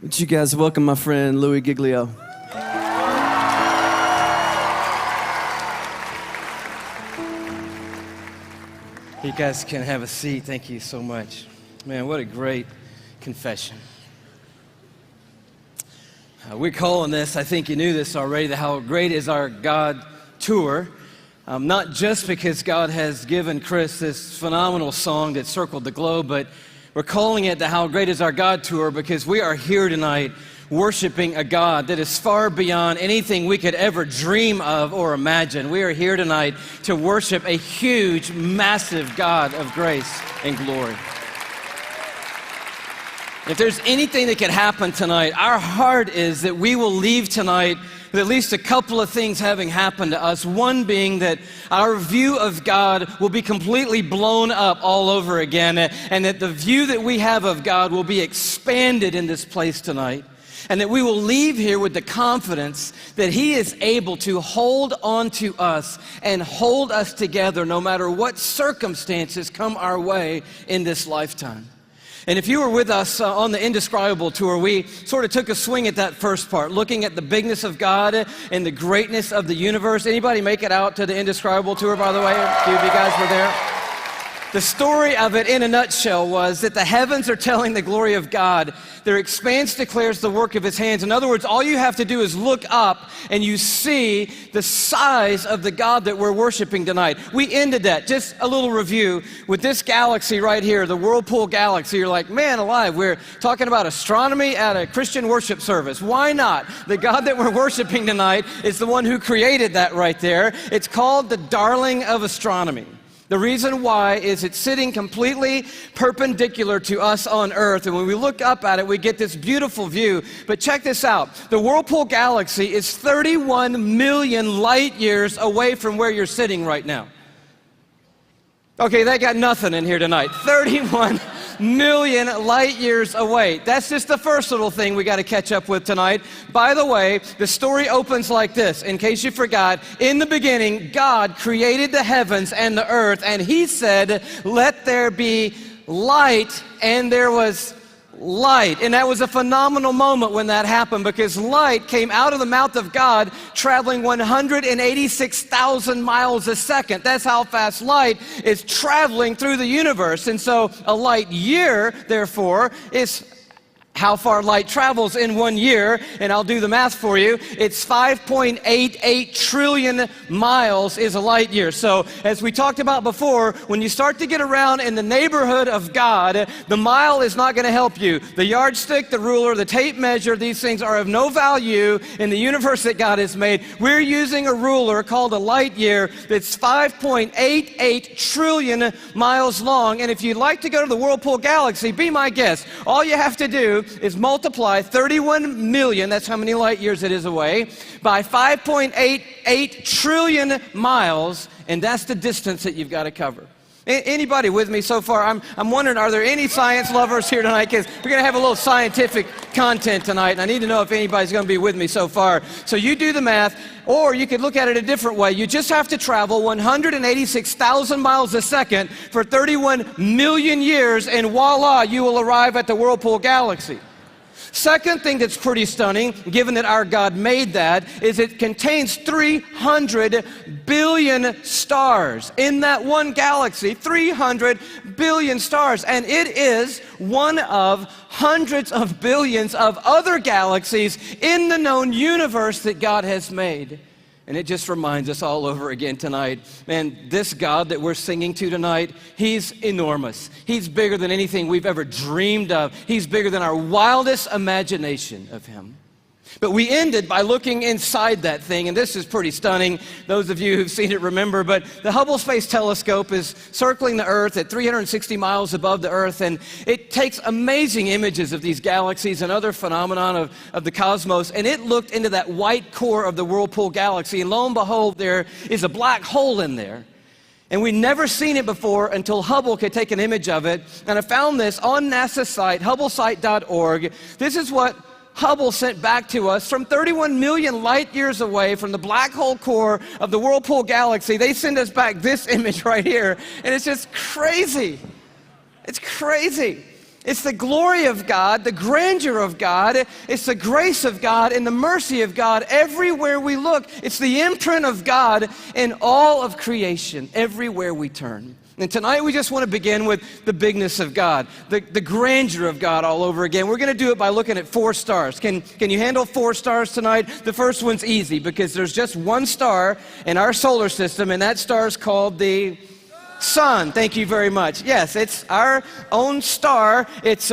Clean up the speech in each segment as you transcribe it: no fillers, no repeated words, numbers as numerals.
Would you guys welcome my friend Louis Giglio? You guys can have a seat. Thank you so much. Man, what a great confession. We're calling this, I think you knew this already, the How Great Is Our God Tour. Not just because God has given Chris this phenomenal song that circled the globe, but we're calling it the How Great Is Our God Tour because we are here tonight worshiping a God that is far beyond anything we could ever dream of or imagine. We are here tonight to worship a huge, massive God of grace and glory. If there's anything that could happen tonight, our heart is that we will leave tonight with at least a couple of things having happened to us. One being that our view of God will be completely blown up all over again, and that the view that we have of God will be expanded in this place tonight. And that we will leave here with the confidence that He is able to hold on to us and hold us together no matter what circumstances come our way in this lifetime. And if you were with us on the Indescribable Tour, we sort of took a swing at that first part, looking at the bigness of God and the greatness of the universe. Anybody make it out to the Indescribable Tour, by the way? A few of you guys were there. The story of it in a nutshell was that the heavens are telling the glory of God. Their expanse declares the work of His hands. In other words, all you have to do is look up and you see the size of the God that we're worshiping tonight. We ended that, just a little review, with this galaxy right here, the Whirlpool Galaxy. You're like, man alive, we're talking about astronomy at a Christian worship service. Why not? The God that we're worshiping tonight is the one who created that right there. It's called the darling of astronomy. The reason why is it's sitting completely perpendicular to us on Earth, and when we look up at it, we get this beautiful view. But check this out. The Whirlpool Galaxy is 31 million light years away from where you're sitting right now. Okay, they got nothing in here tonight. 31 million light years away. That's just the first little thing we got to catch up with tonight. By the way, the story opens like this, in case you forgot. In the beginning, God created the heavens and the earth, and He said, "Let there be light," and there was light. And that was a phenomenal moment when that happened, because light came out of the mouth of God traveling 186,000 miles a second. That's how fast light is traveling through the universe. And so a light year, therefore, is how far light travels in 1 year, and I'll do the math for you. It's 5.88 trillion miles is a light year. So as we talked about before, when you start to get around in the neighborhood of God, the mile is not going to help you. The yardstick, the ruler, the tape measure, these things are of no value in the universe that God has made. We're using a ruler called a light year that's 5.88 trillion miles long. And if you'd like to go to the Whirlpool Galaxy, be my guest. All you have to do is multiply 31 million, that's how many light years it is away, by 5.88 trillion miles, and that's the distance that you've got to cover. Anybody with me so far? I'm wondering, are there any science lovers here tonight? Because we're going to have a little scientific content tonight, and I need to know if anybody's going to be with me so far. So you do the math, or you could look at it a different way. You just have to travel 186,000 miles a second for 31 million years, and voila, you will arrive at the Whirlpool Galaxy. Second thing that's pretty stunning, given that our God made that, is it contains 300 billion stars. In that one galaxy, 300 billion stars. And it is one of hundreds of billions of other galaxies in the known universe that God has made. And it just reminds us all over again tonight, man, this God that we're singing to tonight, He's enormous. He's bigger than anything we've ever dreamed of. He's bigger than our wildest imagination of Him. But we ended by looking inside that thing, and this is pretty stunning. Those of you who've seen it remember, but the Hubble Space Telescope is circling the Earth at 360 miles above the Earth, and it takes amazing images of these galaxies and other phenomenon of the cosmos, and it looked into that white core of the Whirlpool Galaxy, and lo and behold, there is a black hole in there. And we'd never seen it before until Hubble could take an image of it, and I found this on NASA's site, hubblesite.org. This is what Hubble sent back to us from 31 million light years away from the black hole core of the Whirlpool Galaxy. They send us back this image right here, and it's just crazy. It's crazy. It's the glory of God, the grandeur of God. It's the grace of God and the mercy of God everywhere we look. It's the imprint of God in all of creation, everywhere we turn. And tonight we just want to begin with the bigness of God, the grandeur of God all over again. We're going to do it by looking at 4 stars. Can you handle 4 stars tonight? The first one's easy because there's just one star in our solar system, and that star is called the sun. Thank you very much. Yes, it's our own star. There's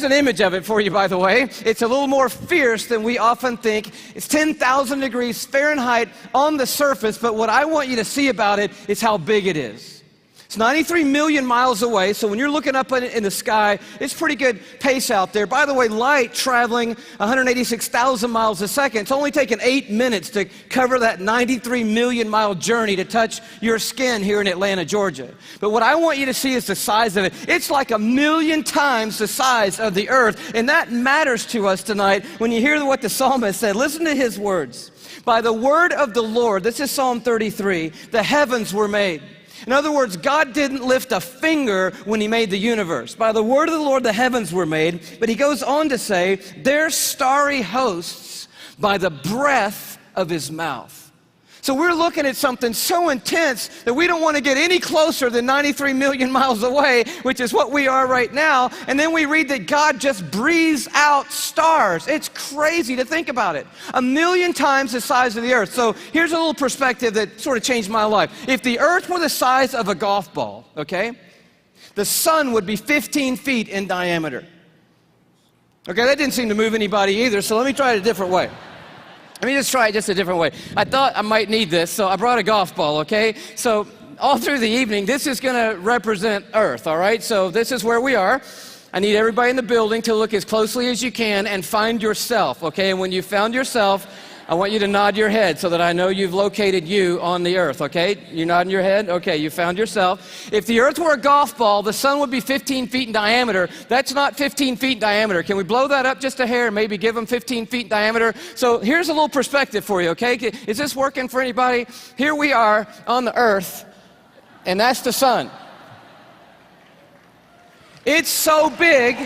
an image of it for you, by the way. It's a little more fierce than we often think. It's 10,000 degrees Fahrenheit on the surface, but what I want you to see about it is how big it is. It's 93 million miles away, so when you're looking up in the sky, it's pretty good pace out there. By the way, light traveling 186,000 miles a second. It's only taken 8 minutes to cover that 93 million mile journey to touch your skin here in Atlanta, Georgia. But what I want you to see is the size of it. It's like 1,000,000 times the size of the earth, and that matters to us tonight when you hear what the psalmist said. Listen to his words. By the word of the Lord, this is Psalm 33, the heavens were made. In other words, God didn't lift a finger when he made the universe. By the word of the Lord, the heavens were made. But he goes on to say, their starry hosts by the breath of his mouth. So we're looking at something so intense that we don't want to get any closer than 93 million miles away, which is what we are right now. And then we read that God just breathes out stars. It's crazy to think about it. 1,000,000 times the size of the earth. So here's a little perspective that sort of changed my life. If the earth were the size of a golf ball, okay, the sun would be 15 feet in diameter. Okay, that didn't seem to move anybody either, so let me try it a different way. Let me just try it just a different way. I thought I might need this, so I brought a golf ball, okay? So all through the evening, this is going to represent Earth, all right? So this is where we are. I need everybody in the building to look as closely as you can and find yourself, okay? And when you found yourself, I want you to nod your head so that I know you've located you on the earth, okay? You nodding your head? Okay, you found yourself. If the earth were a golf ball, the sun would be 15 feet in diameter. That's not 15 feet in diameter. Can we blow that up just a hair and maybe give them 15 feet in diameter? So here's a little perspective for you, okay? Is this working for anybody? Here we are on the earth, and that's the sun. It's so big,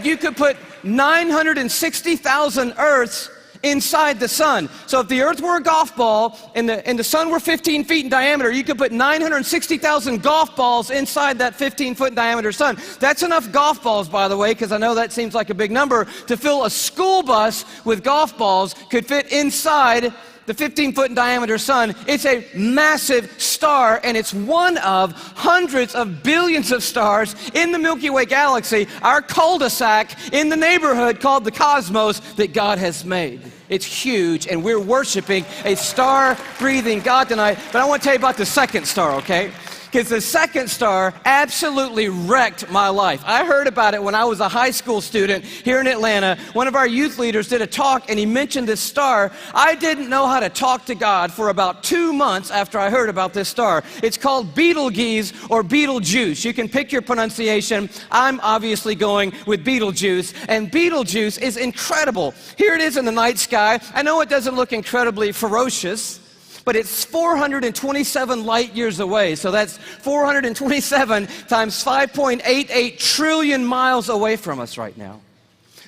you could put 960,000 Earths inside the sun. So if the earth were a golf ball and the sun were 15 feet in diameter, you could put 960,000 golf balls inside that 15-foot diameter sun. That's enough golf balls, by the way, because I know that seems like a big number, to fill a school bus with golf balls could fit inside the 15-foot in diameter sun. It's a massive star, and it's one of hundreds of billions of stars in the Milky Way galaxy, our cul-de-sac in the neighborhood called the cosmos that God has made. It's huge, and we're worshiping a star-breathing God tonight. But I want to tell you about the second star, okay? Because the second star absolutely wrecked my life. I heard about it when I was a high school student here in Atlanta. One of our youth leaders did a talk, and he mentioned this star. I didn't know how to talk to God for about 2 months after I heard about this star. It's called Betelgeuse or Betelgeuse. You can pick your pronunciation. I'm obviously going with Betelgeuse, and Betelgeuse is incredible. Here it is in the night sky. I know it doesn't look incredibly ferocious, but it's 427 light years away. So that's 427 times 5.88 trillion miles away from us right now.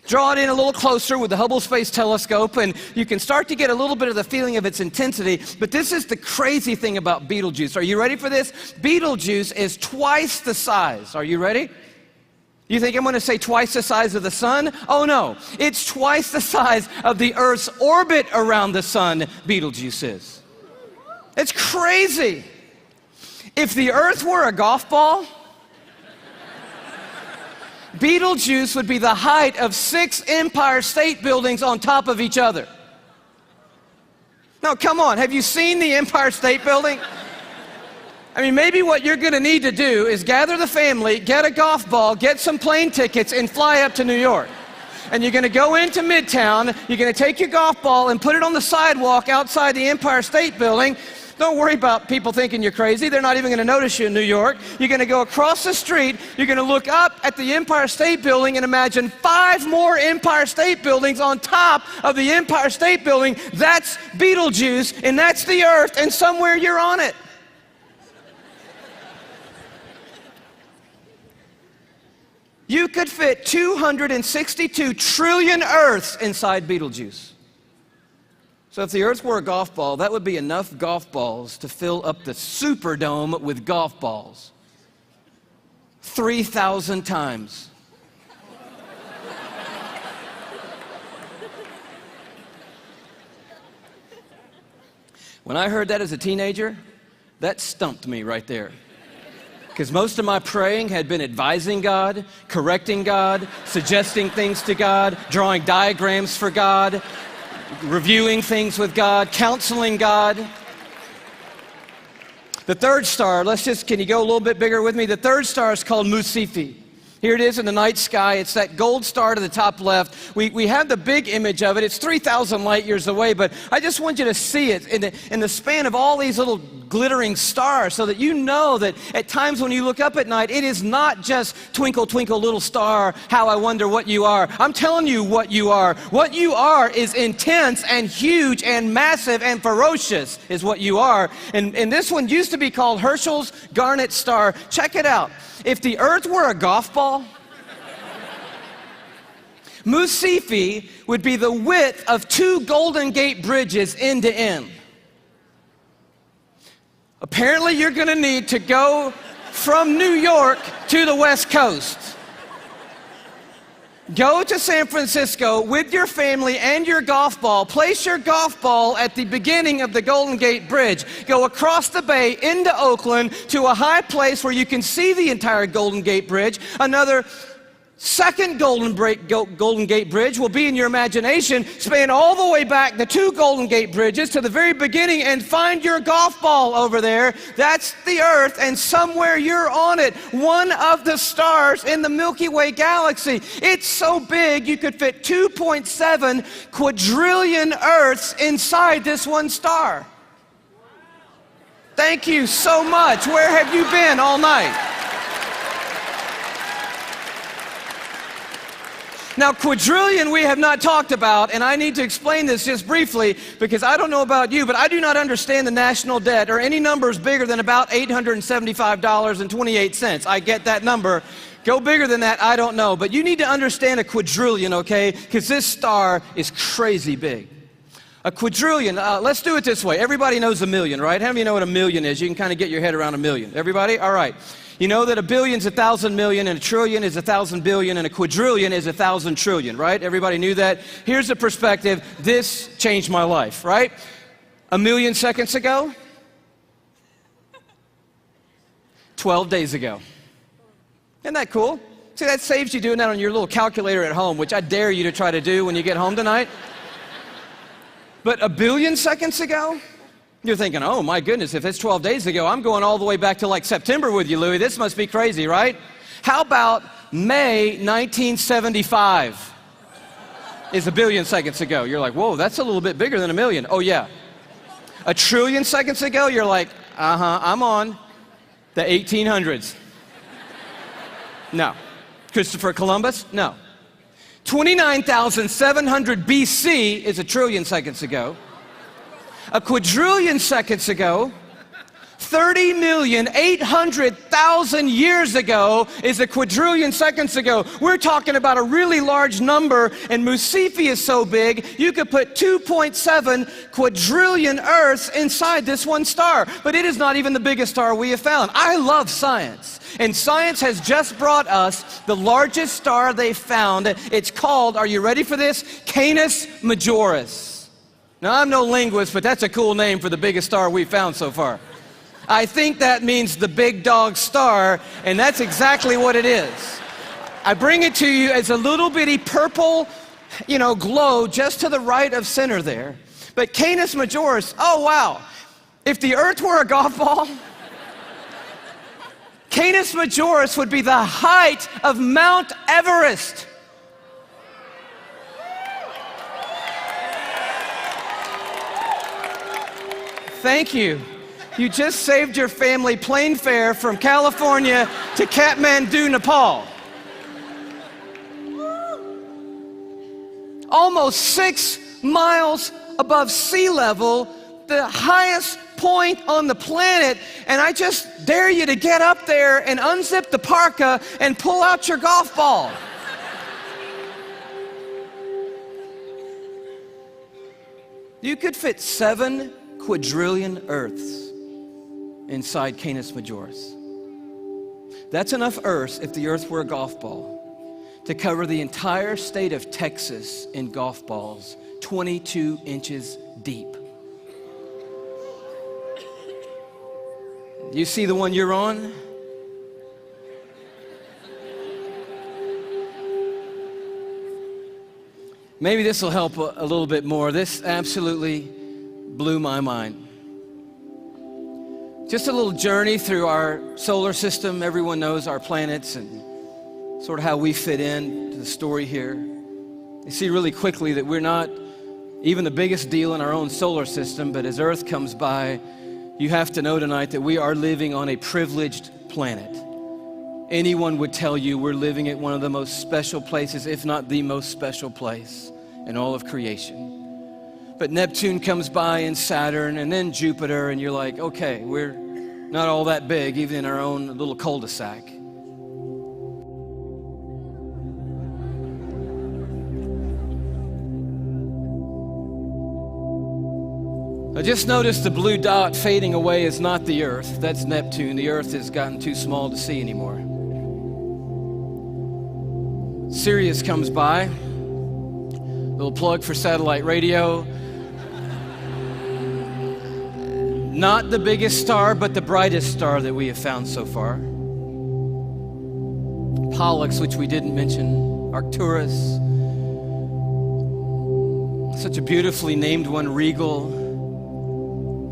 Draw it in a little closer with the Hubble Space Telescope, and you can start to get a little bit of the feeling of its intensity. But this is the crazy thing about Betelgeuse. Are you ready for this? Betelgeuse is twice the size. Are you ready? You think I'm going to say twice the size of the sun? Oh no, it's twice the size of the Earth's orbit around the sun, Betelgeuse is. It's crazy. If the earth were a golf ball, Betelgeuse would be the height of 6 Empire State Buildings on top of each other. Now, come on, have you seen the Empire State Building? I mean, maybe what you're going to need to do is gather the family, get a golf ball, get some plane tickets, and fly up to New York. And you're going to go into Midtown, you're going to take your golf ball and put it on the sidewalk outside the Empire State Building. Don't worry about people thinking you're crazy. They're not even going to notice you in New York. You're going to go across the street. You're going to look up at the Empire State Building and imagine 5 more Empire State Buildings on top of the Empire State Building. That's Betelgeuse, and that's the earth, and somewhere you're on it. You could fit 262 trillion Earths inside Betelgeuse. So if the Earth were a golf ball, that would be enough golf balls to fill up the Superdome with golf balls. 3,000 times. When I heard that as a teenager, that stumped me right there. Because most of my praying had been advising God, correcting God, suggesting things to God, drawing diagrams for God, reviewing things with God, counseling God. The third star, can you go a little bit bigger with me? The third star is called Musifi. Here it is in the night sky. It's that gold star to the top left. We have the big image of it. It's 3,000 light years away, but I just want you to see it in the span of all these little glittering stars so that you know that at times when you look up at night, it is not just twinkle, twinkle, little star, how I wonder what you are. I'm telling you what you are. What you are is intense and huge and massive and ferocious is what you are. And this one used to be called Herschel's Garnet Star. Check it out. If the Earth were a golf ball, Musifi would be the width of 2 Golden Gate bridges end to end. Apparently, you're going to need to go from New York to the West Coast. Go to San Francisco with your family and your golf ball. Place your golf ball at the beginning of the Golden Gate Bridge. Go across the bay into Oakland to a high place where you can see the entire Golden Gate Bridge. Another second Golden Gate Bridge will be in your imagination. Span all the way back the 2 Golden Gate Bridges to the very beginning and find your golf ball over there. That's the Earth, and somewhere you're on it. One of the stars in the Milky Way galaxy. It's so big you could fit 2.7 quadrillion Earths inside this one star. Thank you so much. Where have you been all night? Now, quadrillion we have not talked about, and I need to explain this just briefly because I don't know about you, but I do not understand the national debt or any numbers bigger than about $875.28. I get that number. Go bigger than that, I don't know. But you need to understand a quadrillion, okay? Because this star is crazy big. A quadrillion, let's do it this way. Everybody knows a million, right? How many of you know what a million is? You can kind of get your head around a million. Everybody? All right. You know that a billion's 1,000 million, and a trillion is 1,000 billion, and a quadrillion is 1,000 trillion, right? Everybody knew that? Here's the perspective. This changed my life, right? A million seconds ago, 12 days ago. Isn't that cool? See, that saves you doing that on your little calculator at home, which I dare you to try to do when you get home tonight. But a billion seconds ago? You're thinking, oh my goodness, if it's 12 days ago, I'm going all the way back to like September with you, Louis. This must be crazy, right? How about May 1975 is a billion seconds ago? You're like, whoa, that's a little bit bigger than a million. Oh yeah. A trillion seconds ago, you're like, I'm on the 1800s. No. Christopher Columbus? No. 29,700 BC is a trillion seconds ago. A quadrillion seconds ago, 30,800,000 years ago is a quadrillion seconds ago. We're talking about a really large number, and Musifi is so big, you could put 2.7 quadrillion Earths inside this one star. But it is not even the biggest star we have found. I love science, and science has just brought us the largest star they found. It's called, are you ready for this? Canis Majoris. Now, I'm no linguist, but that's a cool name for the biggest star we've found so far. I think that means the big dog star, and that's exactly what it is. I bring it to you as a little bitty purple, glow just to the right of center there. But Canis Majoris, oh wow. If the Earth were a golf ball, Canis Majoris would be the height of Mount Everest. Thank you. You just saved your family plane fare from California to Kathmandu, Nepal. Almost 6 miles above sea level, the highest point on the planet, and I just dare you to get up there and unzip the parka and pull out your golf ball. You could fit 7 quadrillion Earths inside Canis Majoris. That's enough Earths, if the Earth were a golf ball, to cover the entire state of Texas in golf balls, 22 inches deep. You see the one you're on? Maybe this will help a little bit more. This absolutely blew my mind. Just a little journey through our solar system. Everyone knows our planets and sort of how we fit in to the story here. You see really quickly that we're not even the biggest deal in our own solar system, but as Earth comes by, you have to know tonight that we are living on a privileged planet. Anyone would tell you we're living at one of the most special places, if not the most special place in all of creation. But Neptune comes by and Saturn and then Jupiter, and you're like, okay, we're not all that big, even in our own little cul-de-sac. I just noticed the blue dot fading away is not the Earth. That's Neptune. The Earth has gotten too small to see anymore. Sirius comes by. Little plug for satellite radio. Not the biggest star, but the brightest star that we have found so far. Pollux, which we didn't mention. Arcturus. Such a beautifully named one, Regal.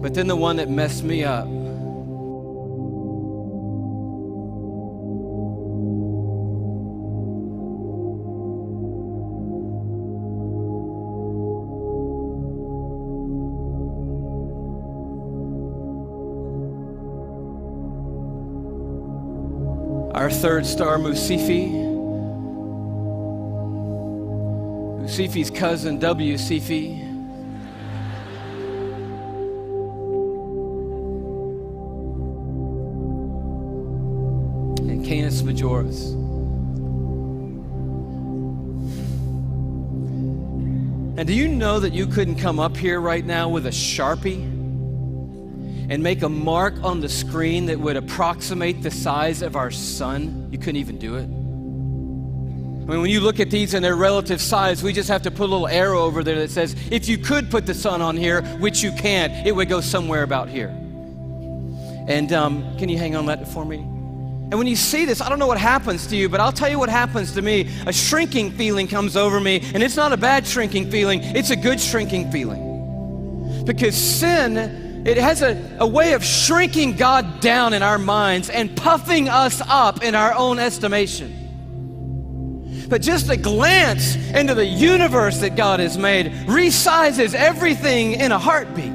But then the one that messed me up. Our third star, Musifi. Musifi's cousin, W. Cephei. And Canis Majoris. And do you know that you couldn't come up here right now with a Sharpie and make a mark on the screen that would approximate the size of our sun? You couldn't even do it. I mean, when you look at these in their relative size, we just have to put a little arrow over there that says, if you could put the sun on here, which you can't, it would go somewhere about here. And can you hang on that for me? And when you see this, I don't know what happens to you, but I'll tell you what happens to me. A shrinking feeling comes over me, and it's not a bad shrinking feeling, it's a good shrinking feeling. Because sin, it has a way of shrinking God down in our minds and puffing us up in our own estimation. But just a glance into the universe that God has made resizes everything in a heartbeat.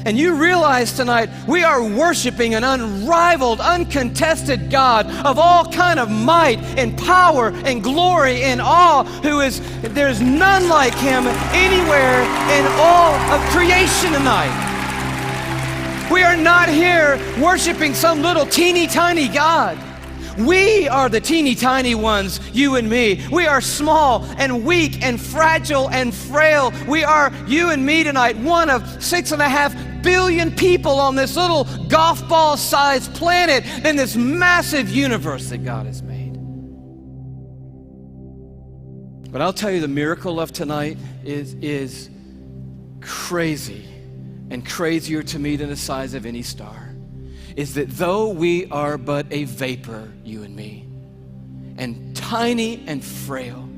And you realize tonight we are worshiping an unrivaled, uncontested God of all kind of might and power and glory and awe, there's none like him anywhere in all of creation tonight. We are not here worshiping some little teeny tiny God. We are the teeny tiny ones, you and me. We are small and weak and fragile and frail. We are, you and me tonight, one of 6.5 billion people on this little golf ball sized planet in this massive universe that God has made. But I'll tell you, the miracle of tonight is crazy, and crazier to me than the size of any star, is that though we are but a vapor, you and me, and tiny and frail,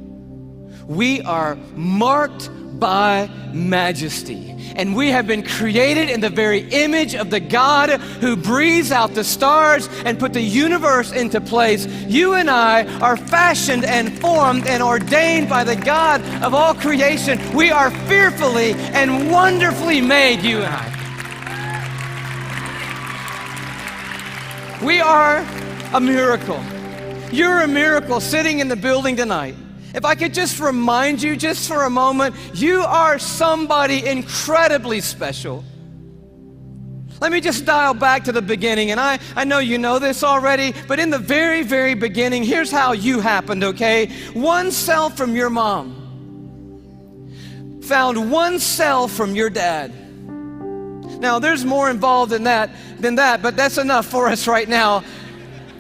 we are marked by majesty. And we have been created in the very image of the God who breathes out the stars and put the universe into place. You and I are fashioned and formed and ordained by the God of all creation. We are fearfully and wonderfully made, you and I. We are a miracle. You're a miracle sitting in the building tonight. If I could just remind you just for a moment, you are somebody incredibly special. Let me just dial back to the beginning, and I know you know this already, but in the very, very beginning, here's how you happened, okay? One cell from your mom found one cell from your dad. Now, there's more involved than that, but that's enough for us right now.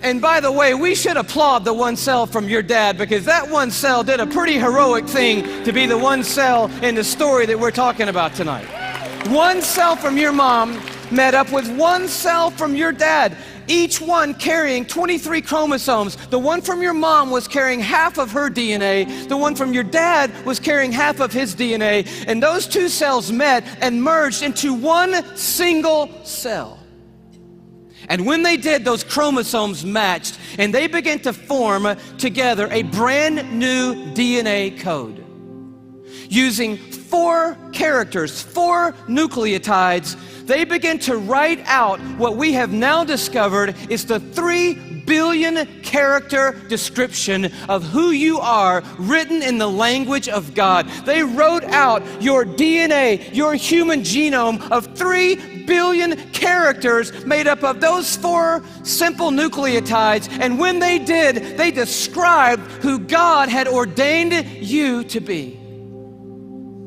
And by the way, we should applaud the one cell from your dad, because that one cell did a pretty heroic thing to be the one cell in the story that we're talking about tonight. One cell from your mom met up with one cell from your dad, each one carrying 23 chromosomes. The one from your mom was carrying half of her DNA. The one from your dad was carrying half of his DNA. And those two cells met and merged into one single cell. And when they did, those chromosomes matched, and they began to form together a brand new DNA code. Using 4 characters, 4 nucleotides, they begin to write out what we have now discovered is the 3 billion character description of who you are, written in the language of God. They wrote out your DNA, your human genome of 3 billion characters made up of those 4 simple nucleotides. And when they did, they described who God had ordained you to be.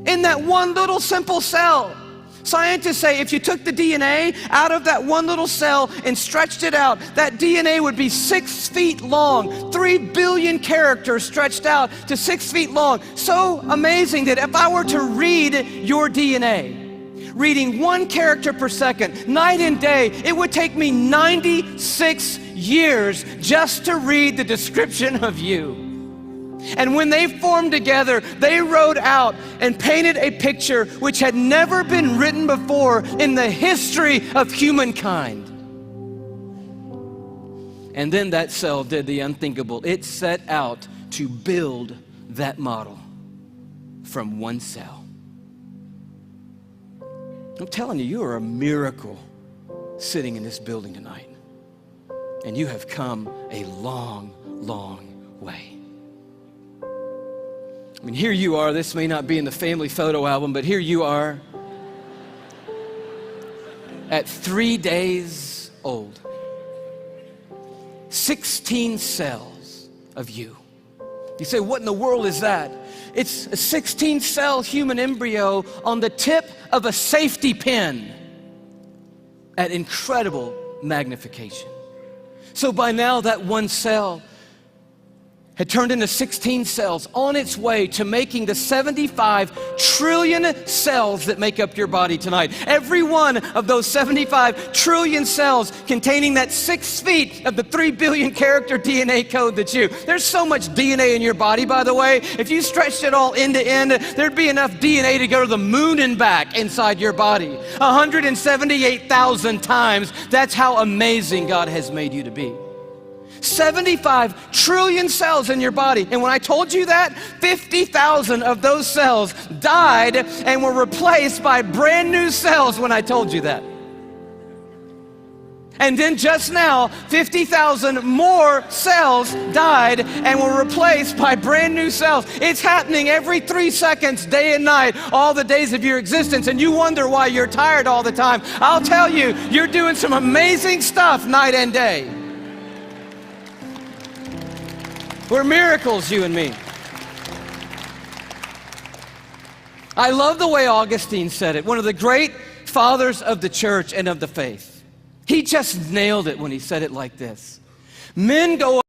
In that one little simple cell. Scientists say if you took the DNA out of that one little cell and stretched it out, that DNA would be 6 feet long, 3 billion characters stretched out to 6 feet long. So amazing that if I were to read your DNA, reading 1 character per second, night and day, it would take me 96 years just to read the description of you. And when they formed together, they wrote out and painted a picture which had never been written before in the history of humankind. And then that cell did the unthinkable. It set out to build that model from one cell. I'm telling you, you are a miracle sitting in this building tonight. And you have come a long, long way. I mean, here you are. This may not be in the family photo album, but here you are at 3 days old. 16 cells of you. You say, what in the world is that? It's a 16-cell human embryo on the tip of a safety pin at incredible magnification. So by now, that one cell had turned into 16 cells on its way to making the 75 trillion cells that make up your body tonight. Every one of those 75 trillion cells containing that 6 feet of the 3 billion character DNA code that you. There's so much DNA in your body, by the way. If you stretched it all end to end, there'd be enough DNA to go to the moon and back inside your body. 178,000 times. That's how amazing God has made you to be. 75 trillion cells in your body. And when I told you that, 50,000 of those cells died and were replaced by brand new cells when I told you that. And then just now, 50,000 more cells died and were replaced by brand new cells. It's happening every 3 seconds, day and night, all the days of your existence. And you wonder why you're tired all the time. I'll tell you, you're doing some amazing stuff night and day. We're miracles, you and me. I love the way Augustine said it, one of the great fathers of the church and of the faith. He just nailed it when he said it like this. Men go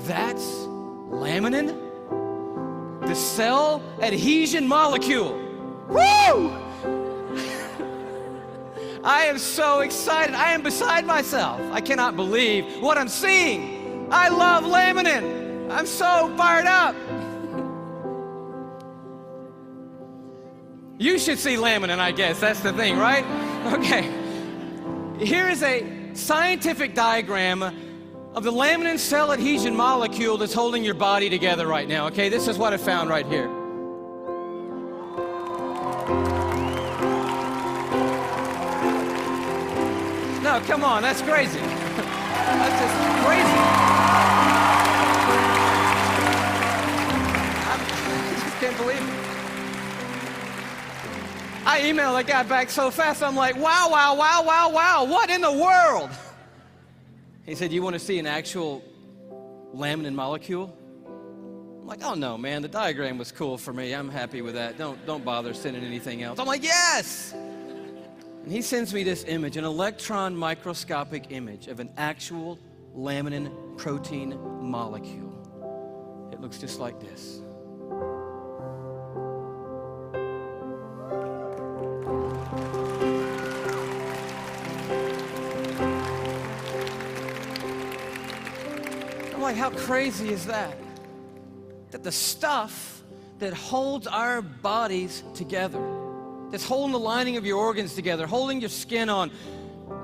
That's laminin, the cell adhesion molecule. Woo! I am so excited. I am beside myself. I cannot believe what I'm seeing. I love laminin. I'm so fired up. You should see laminin, I guess. That's the thing, right? Okay. Here is a scientific diagram of the laminin cell adhesion molecule that's holding your body together right now, okay? This is what I found right here. No, come on, that's crazy. That's just crazy. I just can't believe it. I emailed that guy back so fast, I'm like, wow, wow, wow, wow, wow, what in the world? He said, you want to see an actual laminin molecule? I'm like, oh no, man, the diagram was cool for me. I'm happy with that. Don't bother sending anything else. I'm like, yes! And he sends me this image, an electron microscopic image of an actual laminin protein molecule. It looks just like this. I'm like, how crazy is that? That the stuff that holds our bodies together, that's holding the lining of your organs together, holding your skin on,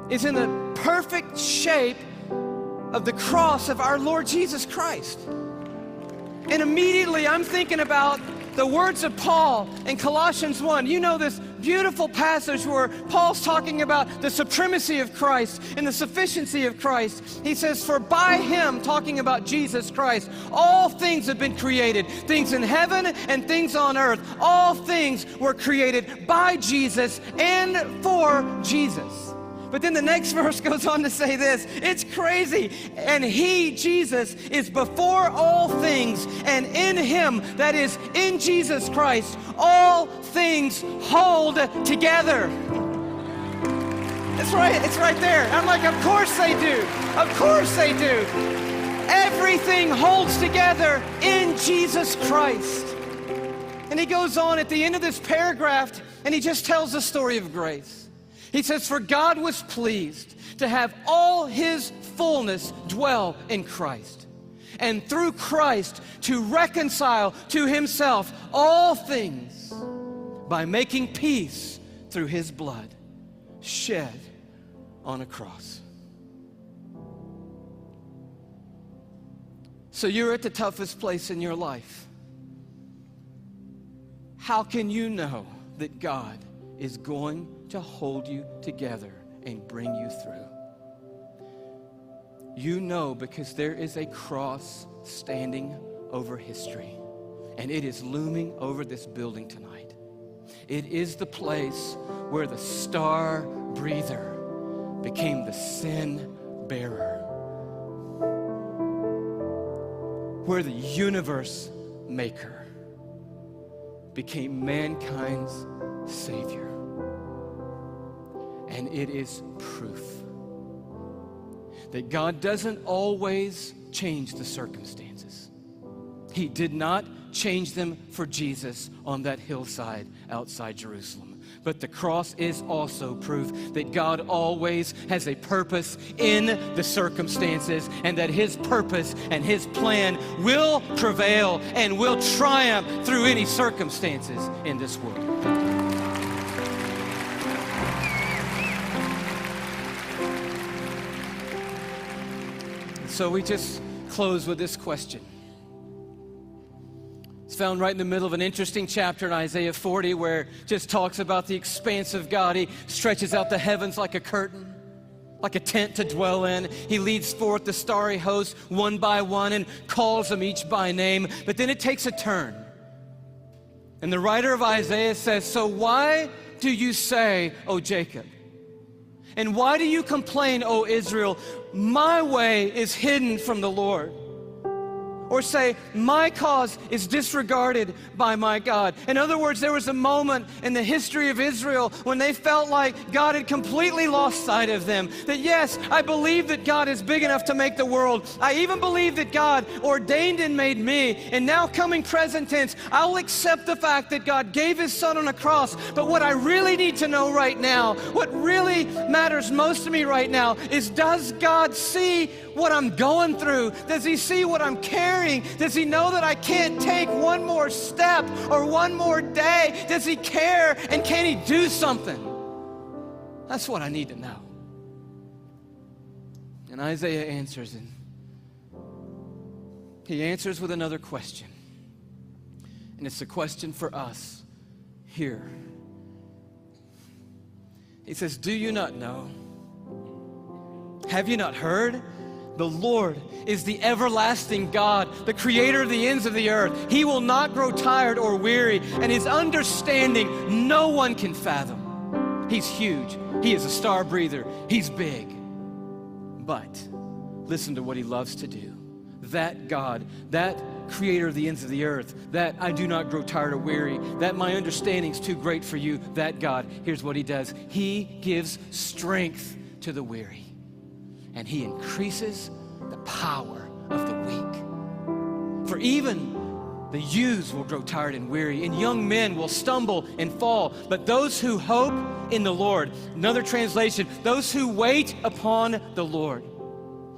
is in the perfect shape of the cross of our Lord Jesus Christ. And immediately I'm thinking about the words of Paul in Colossians 1. You know this beautiful passage where Paul's talking about the supremacy of Christ and the sufficiency of Christ. He says, for by him, talking about Jesus Christ, all things have been created, things in heaven and things on earth. All things were created by Jesus and for Jesus. But then the next verse goes on to say this. It's crazy. And he, Jesus, is before all things, and in him, that is in Jesus Christ, all things hold together. It's right there. I'm like, of course they do. Of course they do. Everything holds together in Jesus Christ. And he goes on at the end of this paragraph, and he just tells the story of grace. He says, for God was pleased to have all his fullness dwell in Christ, and through Christ to reconcile to himself all things by making peace through his blood shed on a cross. So you're at the toughest place in your life. How can you know that God is going to hold you together and bring you through? You know, because there is a cross standing over history, and it is looming over this building tonight. It is the place where the star breather became the sin bearer, where the universe maker became mankind's Savior. And it is proof that God doesn't always change the circumstances. He did not change them for Jesus on that hillside outside Jerusalem. But the cross is also proof that God always has a purpose in the circumstances, and that his purpose and his plan will prevail and will triumph through any circumstances in this world. So we just close with this question. It's found right in the middle of an interesting chapter in Isaiah 40 where it just talks about the expanse of God. He stretches out the heavens like a curtain, like a tent to dwell in. He leads forth the starry host one by one and calls them each by name. But then it takes a turn. And the writer of Isaiah says, so why do you say, O Jacob? And why do you complain, O Israel? My way is hidden from the Lord. or say, my cause is disregarded by my God. In other words, there was a moment in the history of Israel when they felt like God had completely lost sight of them. That yes, I believe that God is big enough to make the world. I even believe that God ordained and made me. And now coming present tense, I'll accept the fact that God gave His Son on a cross. But what I really need to know right now, what really matters most to me right now is, does God see what I'm going through? Does He see what I'm carrying? Does He know that I can't take one more step or one more day? Does He care, and can He do something? That's what I need to know. And Isaiah answers, and he answers with another question. And it's a question for us here. He says, do you not know? Have you not heard? The Lord is the everlasting God, the creator of the ends of the earth. He will not grow tired or weary, and His understanding no one can fathom. He's huge. He is a star breather. He's big. But listen to what He loves to do. That God, that creator of the ends of the earth, that I do not grow tired or weary, that my understanding's too great for you, that God, here's what He does. He gives strength to the weary, and He increases the power of the weak. For even the youths will grow tired and weary, and young men will stumble and fall. But those who hope in the Lord, another translation, those who wait upon the Lord.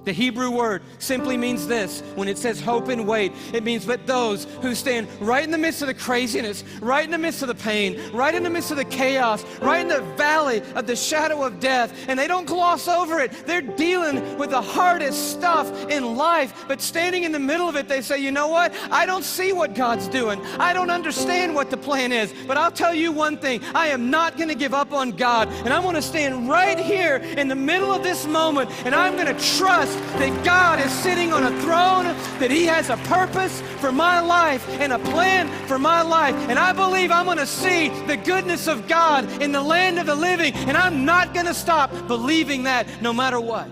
The Hebrew word simply means this. When it says hope and wait, it means but those who stand right in the midst of the craziness, right in the midst of the pain, right in the midst of the chaos, right in the valley of the shadow of death, and they don't gloss over it. They're dealing with the hardest stuff in life, but standing in the middle of it, they say, you know what? I don't see what God's doing. I don't understand what the plan is, but I'll tell you one thing. I am not going to give up on God, and I'm going to stand right here in the middle of this moment, and I'm going to trust that God is sitting on a throne, that He has a purpose for my life and a plan for my life. And I believe I'm going to see the goodness of God in the land of the living, and I'm not going to stop believing that no matter what.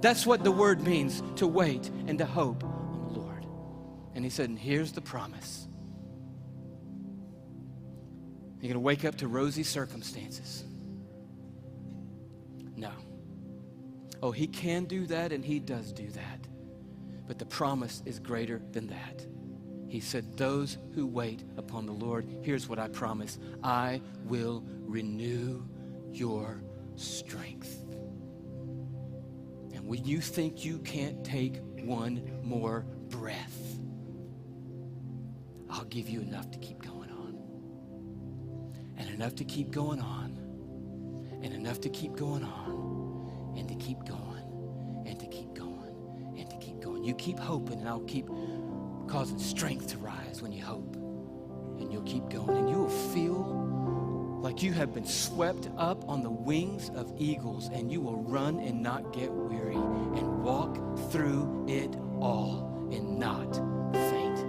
That's what the word means, to wait and to hope on the Lord. And He said, and here's the promise. You're going to wake up to rosy circumstances. No. Oh, He can do that, and He does do that. But the promise is greater than that. He said, those who wait upon the Lord, here's what I promise. I will renew your strength. And when you think you can't take one more breath, I'll give you enough to keep going on. And enough to keep going on. And enough to keep going on. And to keep going, and to keep going, and to keep going. You keep hoping, and I'll keep causing strength to rise when you hope. And you'll keep going, and you will feel like you have been swept up on the wings of eagles, and you will run and not get weary, and walk through it all and not faint.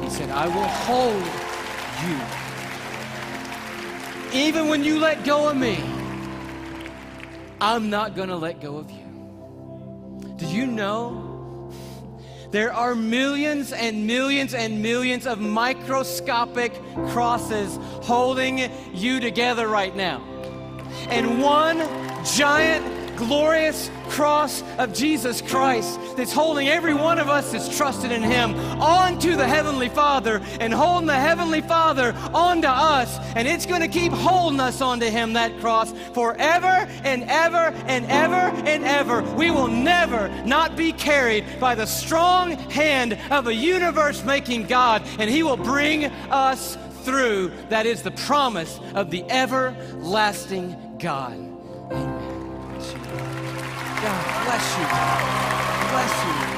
He said, I will hold you. Even when you let go of me, I'm not going to let go of you. Do you know there are millions and millions and millions of microscopic crosses holding you together right now? And one giant, glorious cross of Jesus Christ that's holding every one of us that's trusted in Him onto the Heavenly Father, and holding the Heavenly Father onto us, and it's going to keep holding us onto Him, that cross, forever and ever and ever and ever. We will never not be carried by the strong hand of a universe-making God, and He will bring us through. That is the promise of the everlasting God. Amen. God bless you. Bless you.